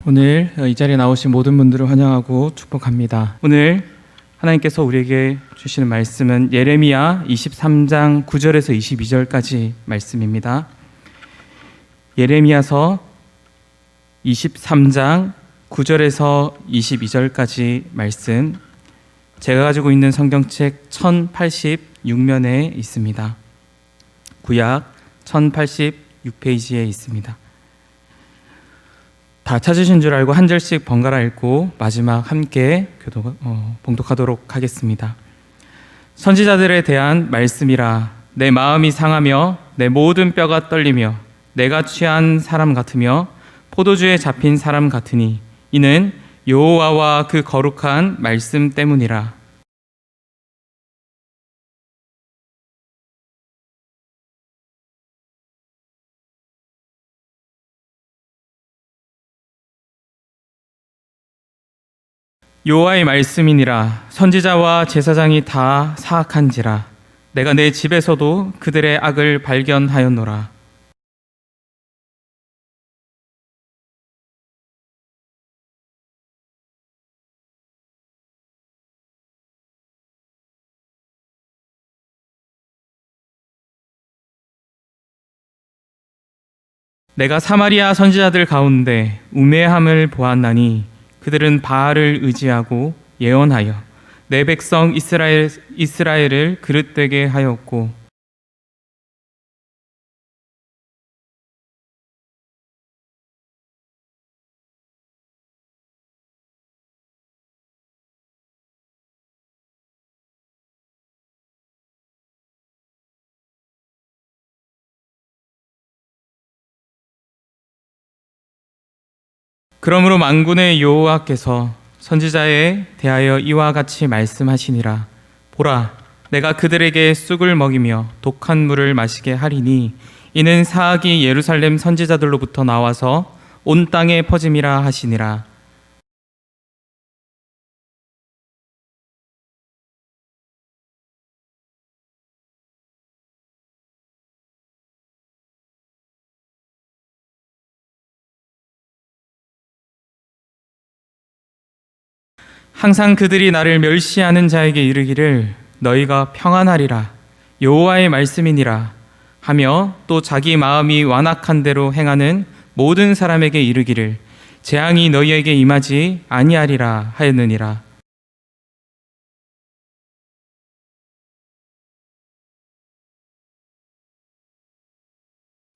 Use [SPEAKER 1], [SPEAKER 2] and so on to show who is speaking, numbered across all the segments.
[SPEAKER 1] 오늘 이 자리에 나오신 모든 분들을 환영하고 축복합니다. 오늘 하나님께서 우리에게 주시는 말씀은 예레미야 23장 9절에서 22절까지 말씀입니다. 예레미야서 23장 9절에서 22절까지 말씀, 제가 가지고 있는 성경책 1086면에 있습니다. 구약 1086페이지에 있습니다. 다 찾으신 줄 알고 한 절씩 번갈아 읽고 마지막 함께 봉독하도록 하겠습니다. 선지자들에 대한 말씀이라. 내 마음이 상하며 내 모든 뼈가 떨리며 내가 취한 사람 같으며 포도주에 잡힌 사람 같으니 이는 여호와와 그 거룩한 말씀 때문이라. 여호와의 말씀이니라. 선지자와 제사장이 다 사악한지라. 내가 내 집에서도 그들의 악을 발견하였노라. 내가 사마리아 선지자들 가운데 우매함을 보았나니 그들은 바알을 의지하고 예언하여 내 백성 이스라엘을 그릇되게 하였고 그러므로 만군의 여호와께서 선지자에 대하여 이와 같이 말씀하시니라. 보라, 내가 그들에게 쑥을 먹이며 독한 물을 마시게 하리니 이는 사악이 예루살렘 선지자들로부터 나와서 온 땅에 퍼짐이라 하시니라. 항상 그들이 나를 멸시하는 자에게 이르기를 너희가 평안하리라 여호와의 말씀이니라 하며 또 자기 마음이 완악한 대로 행하는 모든 사람에게 이르기를 재앙이 너희에게 임하지 아니하리라 하였느니라.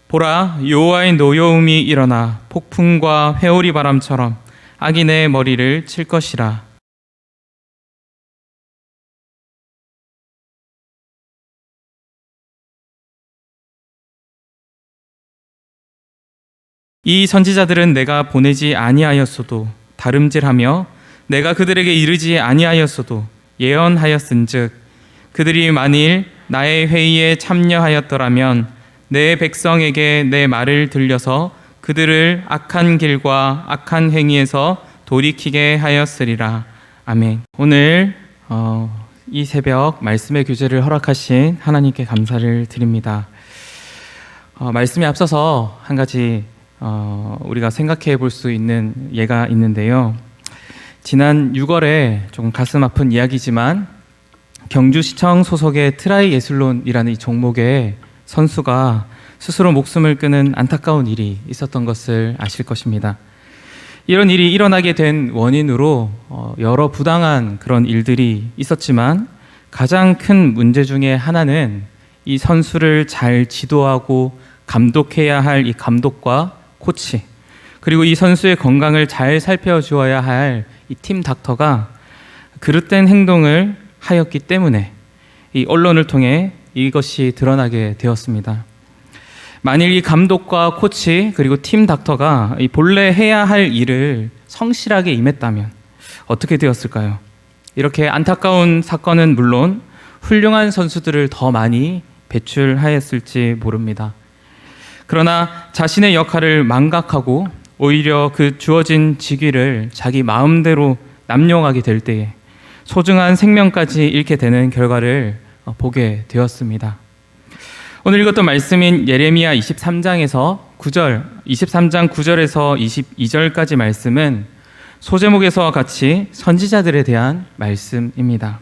[SPEAKER 1] 보라, 여호와의 노여움이 일어나 폭풍과 회오리 바람처럼 악인의 머리를 칠 것이라. 이 선지자들은 내가 보내지 아니하였어도 다름질하며 내가 그들에게 이르지 아니하였어도 예언하였은즉 그들이 만일 나의 회의에 참여하였더라면 내 백성에게 내 말을 들려서 그들을 악한 길과 악한 행위에서 돌이키게 하였으리라. 아멘. 오늘 이 새벽 말씀의 교제를 허락하신 하나님께 감사를 드립니다. 말씀에 앞서서 한 가지 우리가 생각해 볼 수 있는 예가 있는데요. 지난 6월에 조금 가슴 아픈 이야기지만 경주시청 소속의 트라이애슬론이라는 이 종목의 선수가 스스로 목숨을 끊은 안타까운 일이 있었던 것을 아실 것입니다. 이런 일이 일어나게 된 원인으로 여러 부당한 그런 일들이 있었지만 가장 큰 문제 중에 하나는 이 선수를 잘 지도하고 감독해야 할 이 감독과 코치, 그리고 이 선수의 건강을 잘 살펴주어야 할 이 팀 닥터가 그릇된 행동을 하였기 때문에 이 언론을 통해 이것이 드러나게 되었습니다. 만일 이 감독과 코치 그리고 팀 닥터가 이 본래 해야 할 일을 성실하게 임했다면 어떻게 되었을까요? 이렇게 안타까운 사건은 물론 훌륭한 선수들을 더 많이 배출하였을지 모릅니다. 그러나 자신의 역할을 망각하고 오히려 그 주어진 직위를 자기 마음대로 남용하게 될 때에 소중한 생명까지 잃게 되는 결과를 보게 되었습니다. 오늘 읽었던 말씀인 예레미야 23장에서 23장 9절에서 22절까지 말씀은 소제목에서와 같이 선지자들에 대한 말씀입니다.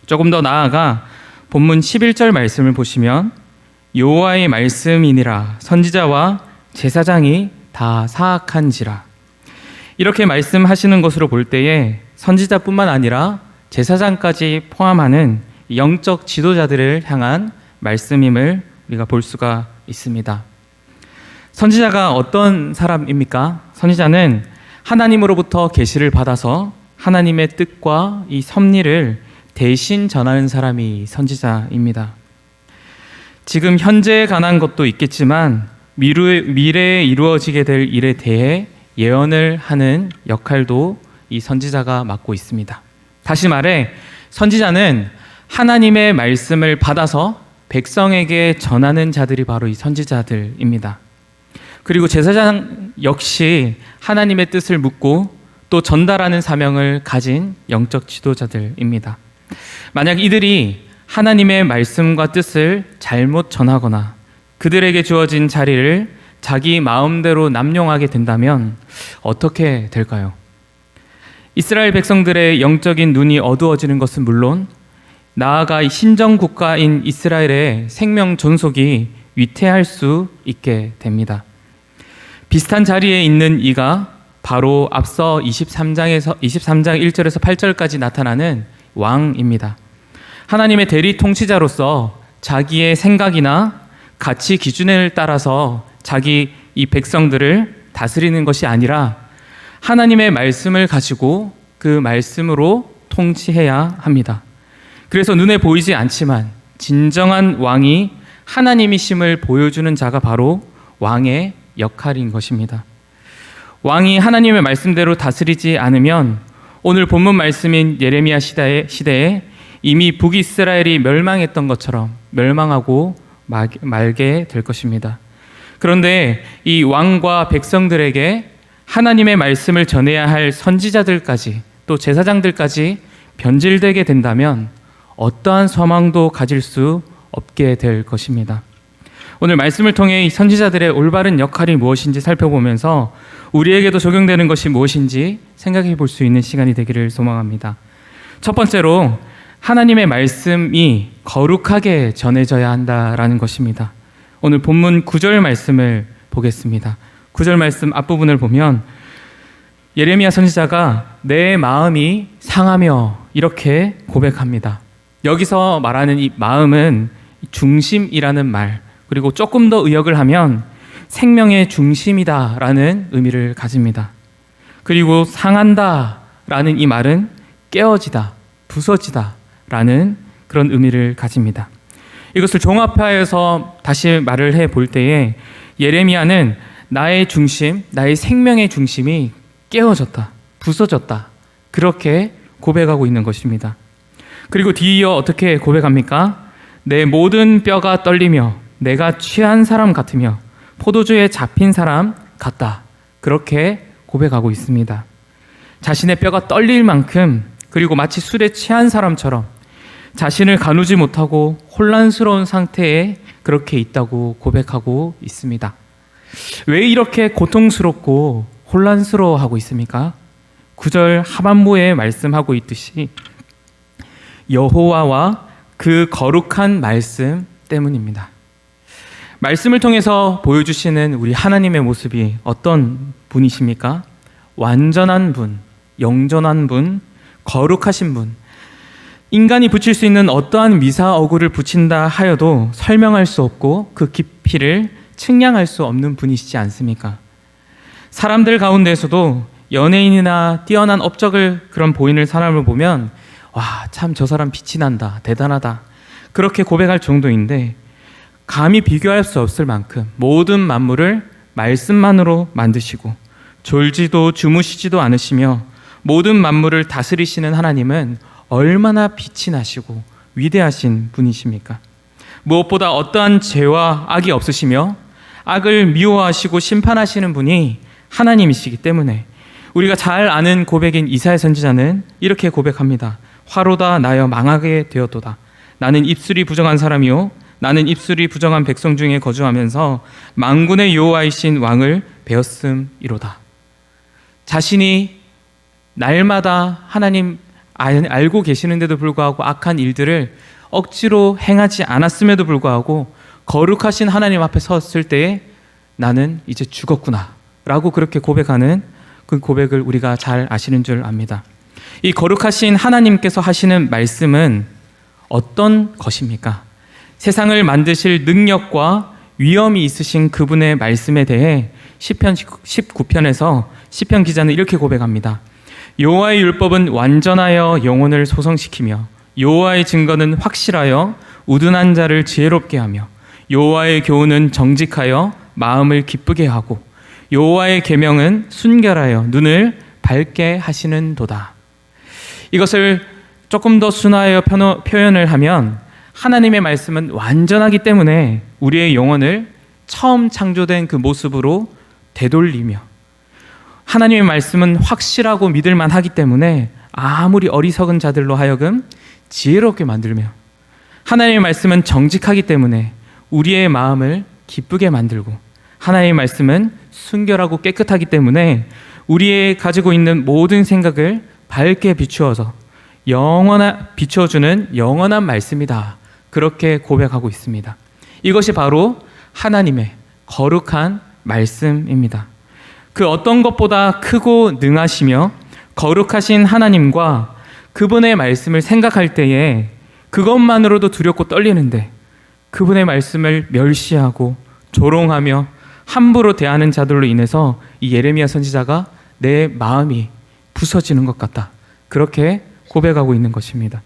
[SPEAKER 1] 조금 더 나아가 본문 11절 말씀을 보시면 여호와의 말씀이니라 선지자와 제사장이 다 사악한지라, 이렇게 말씀하시는 것으로 볼 때에 선지자뿐만 아니라 제사장까지 포함하는 영적 지도자들을 향한 말씀임을 우리가 볼 수가 있습니다. 선지자가 어떤 사람입니까? 선지자는 하나님으로부터 계시를 받아서 하나님의 뜻과 이 섭리를 대신 전하는 사람이 선지자입니다. 지금 현재에 관한 것도 있겠지만 미래에 이루어지게 될 일에 대해 예언을 하는 역할도 이 선지자가 맡고 있습니다. 다시 말해 선지자는 하나님의 말씀을 받아서 백성에게 전하는 자들이 바로 이 선지자들입니다. 그리고 제사장 역시 하나님의 뜻을 묻고 또 전달하는 사명을 가진 영적 지도자들입니다. 만약 이들이 하나님의 말씀과 뜻을 잘못 전하거나 그들에게 주어진 자리를 자기 마음대로 남용하게 된다면 어떻게 될까요? 이스라엘 백성들의 영적인 눈이 어두워지는 것은 물론 나아가 신정 국가인 이스라엘의 생명 존속이 위태할 수 있게 됩니다. 비슷한 자리에 있는 이가 바로 앞서 23장 1절에서 8절까지 나타나는 왕입니다. 하나님의 대리 통치자로서 자기의 생각이나 가치 기준을 따라서 자기 이 백성들을 다스리는 것이 아니라 하나님의 말씀을 가지고 그 말씀으로 통치해야 합니다. 그래서 눈에 보이지 않지만 진정한 왕이 하나님이심을 보여주는 자가 바로 왕의 역할인 것입니다. 왕이 하나님의 말씀대로 다스리지 않으면 오늘 본문 말씀인 예레미야 시대에 이미 북이스라엘이 멸망했던 것처럼 멸망하고 말게 될 것입니다. 그런데 이 왕과 백성들에게 하나님의 말씀을 전해야 할 선지자들까지 또 제사장들까지 변질되게 된다면 어떠한 소망도 가질 수 없게 될 것입니다. 오늘 말씀을 통해 이 선지자들의 올바른 역할이 무엇인지 살펴보면서 우리에게도 적용되는 것이 무엇인지 생각해 볼 수 있는 시간이 되기를 소망합니다. 첫 번째로 하나님의 말씀이 거룩하게 전해져야 한다라는 것입니다. 오늘 본문 9절 말씀을 보겠습니다. 9절 말씀 앞부분을 보면 예레미야 선지자가 내 마음이 상하며 이렇게 고백합니다. 여기서 말하는 이 마음은 중심이라는 말, 그리고 조금 더 의역을 하면 생명의 중심이다라는 의미를 가집니다. 그리고 상한다라는 이 말은 깨어지다, 부서지다라는 그런 의미를 가집니다. 이것을 종합하여서 다시 말을 해볼 때에 예레미야는 나의 중심, 나의 생명의 중심이 깨어졌다, 부서졌다, 그렇게 고백하고 있는 것입니다. 그리고 뒤이어 어떻게 고백합니까? 내 모든 뼈가 떨리며 내가 취한 사람 같으며 포도주에 잡힌 사람 같다, 그렇게 고백하고 있습니다. 자신의 뼈가 떨릴 만큼, 그리고 마치 술에 취한 사람처럼 자신을 가누지 못하고 혼란스러운 상태에 그렇게 있다고 고백하고 있습니다. 왜 이렇게 고통스럽고 혼란스러워하고 있습니까? 9절 하반부에 말씀하고 있듯이 여호와와 그 거룩한 말씀 때문입니다. 말씀을 통해서 보여주시는 우리 하나님의 모습이 어떤 분이십니까? 완전한 분, 영전한 분, 거룩하신 분. 인간이 붙일 수 있는 어떠한 미사 어구를 붙인다 하여도 설명할 수 없고 그 깊이를 측량할 수 없는 분이시지 않습니까? 사람들 가운데서도 연예인이나 뛰어난 업적을 그런 보이는 사람을 보면 와, 참 저 사람 빛이 난다, 대단하다, 그렇게 고백할 정도인데 감히 비교할 수 없을 만큼 모든 만물을 말씀만으로 만드시고 졸지도 주무시지도 않으시며 모든 만물을 다스리시는 하나님은 얼마나 빛이 나시고 위대하신 분이십니까? 무엇보다 어떠한 죄와 악이 없으시며 악을 미워하시고 심판하시는 분이 하나님이시기 때문에 우리가 잘 아는 고백인 이사야 선지자는 이렇게 고백합니다. 화로다 나여 망하게 되었도다. 나는 입술이 부정한 사람이요 나는 입술이 부정한 백성 중에 거주하면서 만군의 여호와이신 왕을 배웠음이로다. 자신이 날마다 하나님 알고 계시는데도 불구하고 악한 일들을 억지로 행하지 않았음에도 불구하고 거룩하신 하나님 앞에 섰을 때에 나는 이제 죽었구나 라고 그렇게 고백하는 그 고백을 우리가 잘 아시는 줄 압니다. 이 거룩하신 하나님께서 하시는 말씀은 어떤 것입니까? 세상을 만드실 능력과 위엄이 있으신 그분의 말씀에 대해 시편 19편에서 시편 기자는 이렇게 고백합니다. 여호와의 율법은 완전하여 영혼을 소성시키며 여호와의 증거는 확실하여 우둔한 자를 지혜롭게 하며 여호와의 교훈은 정직하여 마음을 기쁘게 하고 여호와의 계명은 순결하여 눈을 밝게 하시는도다. 이것을 조금 더 순화하여 표현을 하면 하나님의 말씀은 완전하기 때문에 우리의 영혼을 처음 창조된 그 모습으로 되돌리며 하나님의 말씀은 확실하고 믿을만 하기 때문에 아무리 어리석은 자들로 하여금 지혜롭게 만들며 하나님의 말씀은 정직하기 때문에 우리의 마음을 기쁘게 만들고 하나님의 말씀은 순결하고 깨끗하기 때문에 우리의 가지고 있는 모든 생각을 밝게 비추어서 비춰주는 영원한 말씀이다. 그렇게 고백하고 있습니다. 이것이 바로 하나님의 거룩한 말씀입니다. 그 어떤 것보다 크고 능하시며 거룩하신 하나님과 그분의 말씀을 생각할 때에 그것만으로도 두렵고 떨리는데 그분의 말씀을 멸시하고 조롱하며 함부로 대하는 자들로 인해서 이 예레미야 선지자가 내 마음이 부서지는 것 같다. 그렇게 고백하고 있는 것입니다.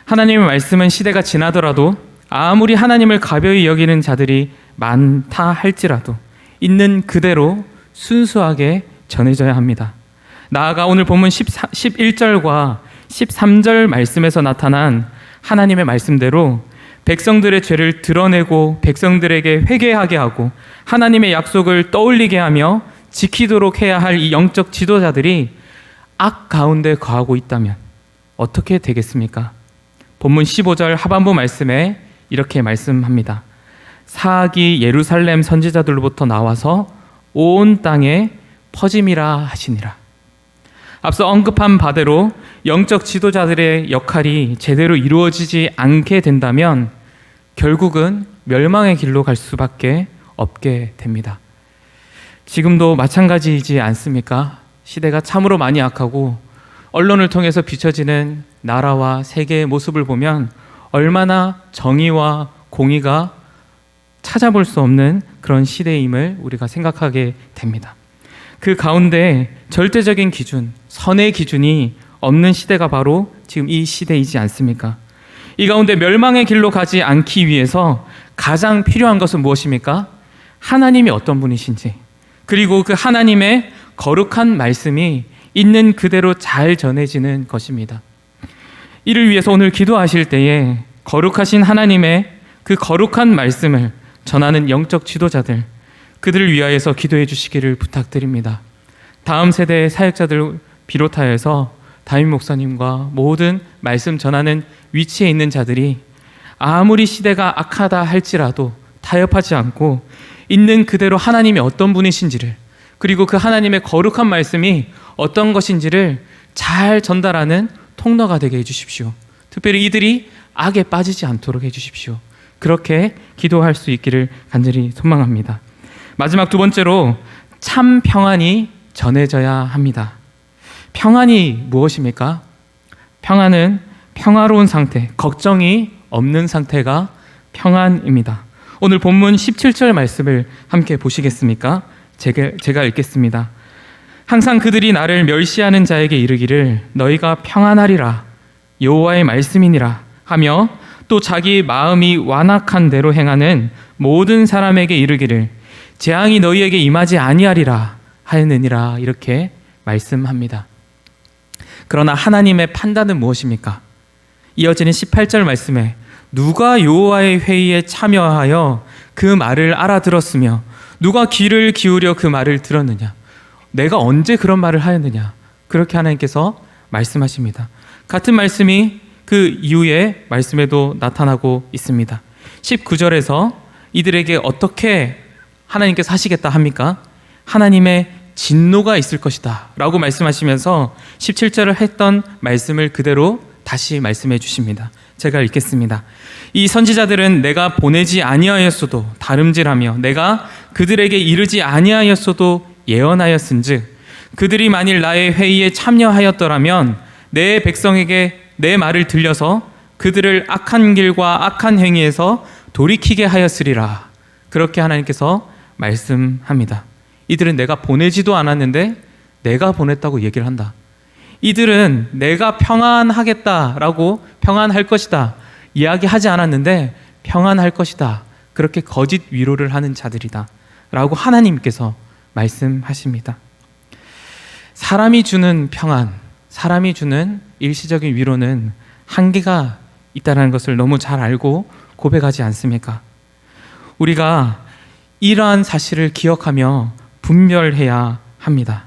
[SPEAKER 1] 하나님의 말씀은 시대가 지나더라도 아무리 하나님을 가벼이 여기는 자들이 많다 할지라도 있는 그대로 순수하게 전해져야 합니다. 나아가 오늘 본문 11절과 13절 말씀에서 나타난 하나님의 말씀대로 백성들의 죄를 드러내고 백성들에게 회개하게 하고 하나님의 약속을 떠올리게 하며 지키도록 해야 할 이 영적 지도자들이 악 가운데 거하고 있다면 어떻게 되겠습니까? 본문 15절 하반부 말씀에 이렇게 말씀합니다. 사악이 예루살렘 선지자들로부터 나와서 온 땅에 퍼짐이라 하시니라. 앞서 언급한 바대로 영적 지도자들의 역할이 제대로 이루어지지 않게 된다면 결국은 멸망의 길로 갈 수밖에 없게 됩니다. 지금도 마찬가지이지 않습니까? 시대가 참으로 많이 악하고 언론을 통해서 비춰지는 나라와 세계의 모습을 보면 얼마나 정의와 공의가 찾아볼 수 없는 그런 시대임을 우리가 생각하게 됩니다. 그 가운데 절대적인 기준, 선의 기준이 없는 시대가 바로 지금 이 시대이지 않습니까? 이 가운데 멸망의 길로 가지 않기 위해서 가장 필요한 것은 무엇입니까? 하나님이 어떤 분이신지, 그리고 그 하나님의 거룩한 말씀이 있는 그대로 잘 전해지는 것입니다. 이를 위해서 오늘 기도하실 때에 거룩하신 하나님의 그 거룩한 말씀을 전하는 영적 지도자들, 그들을 위하여서 기도해 주시기를 부탁드립니다. 다음 세대의 사역자들 비롯하여서 담임 목사님과 모든 말씀 전하는 위치에 있는 자들이 아무리 시대가 악하다 할지라도 타협하지 않고 있는 그대로 하나님이 어떤 분이신지를, 그리고 그 하나님의 거룩한 말씀이 어떤 것인지를 잘 전달하는 통로가 되게 해주십시오. 특별히 이들이 악에 빠지지 않도록 해주십시오. 그렇게 기도할 수 있기를 간절히 소망합니다. 마지막 두 번째로 참 평안이 전해져야 합니다. 평안이 무엇입니까? 평안은 평화로운 상태, 걱정이 없는 상태가 평안입니다. 오늘 본문 17절 말씀을 함께 보시겠습니까? 제가 읽겠습니다. 항상 그들이 나를 멸시하는 자에게 이르기를 너희가 평안하리라 여호와의 말씀이니라 하며 또 자기 마음이 완악한 대로 행하는 모든 사람에게 이르기를 재앙이 너희에게 임하지 아니하리라 하였느니라. 이렇게 말씀합니다. 그러나 하나님의 판단은 무엇입니까? 이어지는 18절 말씀에 누가 여호와의 회의에 참여하여 그 말을 알아들었으며 누가 귀를 기울여 그 말을 들었느냐? 내가 언제 그런 말을 하였느냐? 그렇게 하나님께서 말씀하십니다. 같은 말씀이 그 이후의 말씀에도 나타나고 있습니다. 19절에서 이들에게 어떻게 하나님께서 하시겠다 합니까? 하나님의 진노가 있을 것이다 라고 말씀하시면서 17절을 했던 말씀을 그대로 다시 말씀해 주십니다. 제가 읽겠습니다. 이 선지자들은 내가 보내지 아니하였어도 다름질하며 내가 그들에게 이르지 아니하였어도 예언하였은즉 그들이 만일 나의 회의에 참여하였더라면 내 백성에게 내 말을 들려서 그들을 악한 길과 악한 행위에서 돌이키게 하였으리라. 그렇게 하나님께서 말씀합니다. 이들은 내가 보내지도 않았는데 내가 보냈다고 얘기를 한다. 이들은 내가 평안하겠다라고 평안할 것이다 이야기하지 않았는데 평안할 것이다. 그렇게 거짓 위로를 하는 자들이다 라고 하나님께서 말씀하십니다. 사람이 주는 평안, 사람이 주는 일시적인 위로는 한계가 있다는 것을 너무 잘 알고 고백하지 않습니까? 우리가 이러한 사실을 기억하며 분별해야 합니다.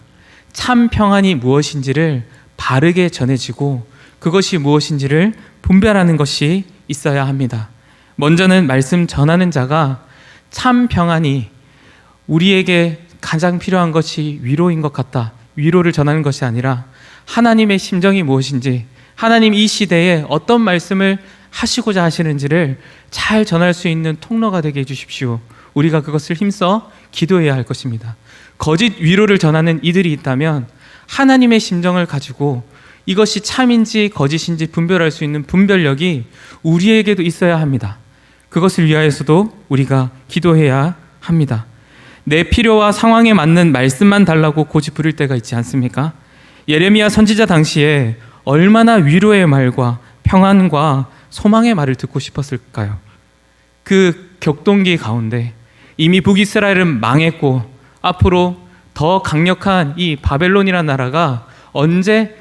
[SPEAKER 1] 참 평안이 무엇인지를 바르게 전해지고 그것이 무엇인지를 분별하는 것이 있어야 합니다. 먼저는 말씀 전하는 자가 참 평안이 우리에게 가장 필요한 것이 위로인 것 같다. 위로를 전하는 것이 아니라 하나님의 심정이 무엇인지, 하나님 이 시대에 어떤 말씀을 하시고자 하시는지를 잘 전할 수 있는 통로가 되게 해주십시오. 우리가 그것을 힘써 기도해야 할 것입니다. 거짓 위로를 전하는 이들이 있다면 하나님의 심정을 가지고 이것이 참인지 거짓인지 분별할 수 있는 분별력이 우리에게도 있어야 합니다. 그것을 위하여서도 우리가 기도해야 합니다. 내 필요와 상황에 맞는 말씀만 달라고 고집 부릴 때가 있지 않습니까? 예레미야 선지자 당시에 얼마나 위로의 말과 평안과 소망의 말을 듣고 싶었을까요? 그 격동기 가운데 이미 북이스라엘은 망했고 앞으로 더 강력한 이 바벨론이라는 나라가 언제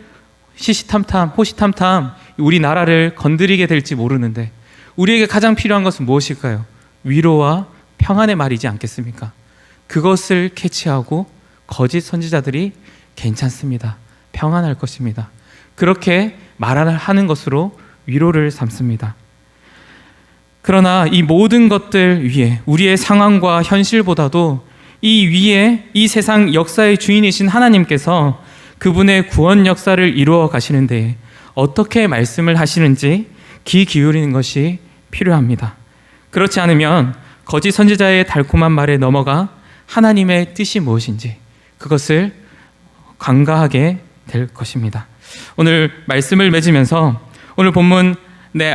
[SPEAKER 1] 시시탐탐 호시탐탐 우리나라를 건드리게 될지 모르는데 우리에게 가장 필요한 것은 무엇일까요? 위로와 평안의 말이지 않겠습니까? 그것을 캐치하고 거짓 선지자들이 괜찮습니다. 평안할 것입니다. 그렇게 말하는 것으로 위로를 삼습니다. 그러나 이 모든 것들 위에 우리의 상황과 현실보다도 이 위에 이 세상 역사의 주인이신 하나님께서 그분의 구원 역사를 이루어 가시는데 어떻게 말씀을 하시는지 귀 기울이는 것이 필요합니다. 그렇지 않으면 거짓 선지자의 달콤한 말에 넘어가 하나님의 뜻이 무엇인지 그것을 관가하게 될 것입니다. 오늘 말씀을 맺으면서 오늘 본문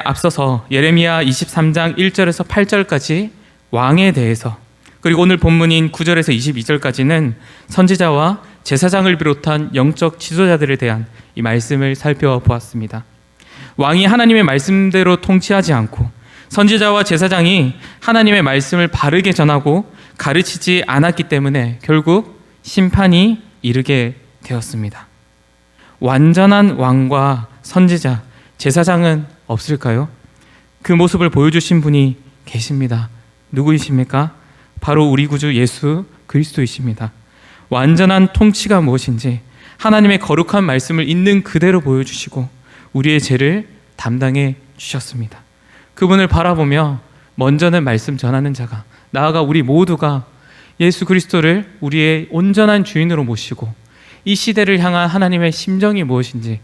[SPEAKER 1] 앞서서 예레미야 23장 1절에서 8절까지 왕에 대해서, 그리고 오늘 본문인 9절에서 22절까지는 선지자와 제사장을 비롯한 영적 지도자들에 대한 이 말씀을 살펴보았습니다. 왕이 하나님의 말씀대로 통치하지 않고 선지자와 제사장이 하나님의 말씀을 바르게 전하고 가르치지 않았기 때문에 결국 심판이 이르게 되었습니다. 완전한 왕과 선지자, 제사장은 없을까요? 그 모습을 보여주신 분이 계십니다. 누구이십니까? 바로 우리 구주 예수 그리스도이십니다. 완전한 통치가 무엇인지 하나님의 거룩한 말씀을 있는 그대로 보여주시고 우리의 죄를 담당해 주셨습니다. 그분을 바라보며 먼저는 말씀 전하는 자가, 나아가 우리 모두가 예수 그리스도를 우리의 온전한 주인으로 모시고 이 시대를 향한 하나님의 심정이 무엇인지,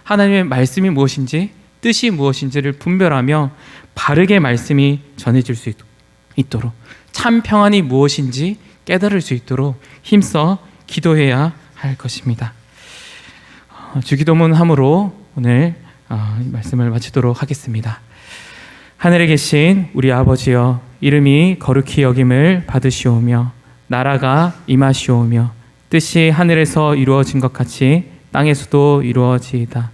[SPEAKER 1] 하나님의 말씀이 무엇인지, 뜻이 무엇인지를 분별하며 바르게 말씀이 전해질 수 있도록, 참 평안이 무엇인지 깨달을 수 있도록 힘써 기도해야 할 것입니다. 주기도문 함으로 오늘 말씀을 마치도록 하겠습니다. 하늘에 계신 우리 아버지여, 이름이 거룩히 여김을 받으시오며 나라가 임하시오며 뜻이 하늘에서 이루어진 것 같이 땅에서도 이루어지이다.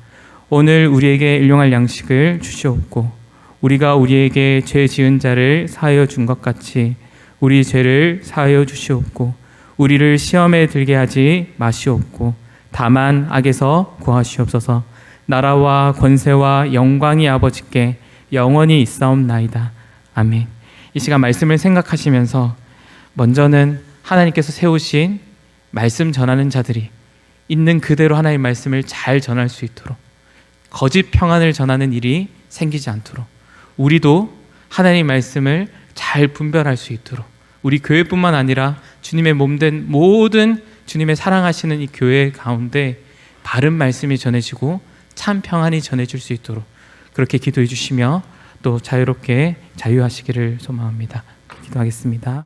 [SPEAKER 1] 오늘 우리에게 일용할 양식을 주시옵고 우리가 우리에게 죄 지은 자를 사하여 준 것 같이 우리 죄를 사하여 주시옵고 우리를 시험에 들게 하지 마시옵고 다만 악에서 구하시옵소서. 나라와 권세와 영광이 아버지께 영원히 있사옵나이다. 아멘. 이 시간 말씀을 생각하시면서 먼저는 하나님께서 세우신 말씀 전하는 자들이 있는 그대로 하나님의 말씀을 잘 전할 수 있도록, 거짓 평안을 전하는 일이 생기지 않도록 우리도 하나님 말씀을 잘 분별할 수 있도록 우리 교회뿐만 아니라 주님의 몸된 모든 주님의 사랑하시는 이 교회 가운데 바른 말씀이 전해지고 참 평안이 전해질 수 있도록 그렇게 기도해 주시며 또 자유롭게 자유하시기를 소망합니다. 기도하겠습니다.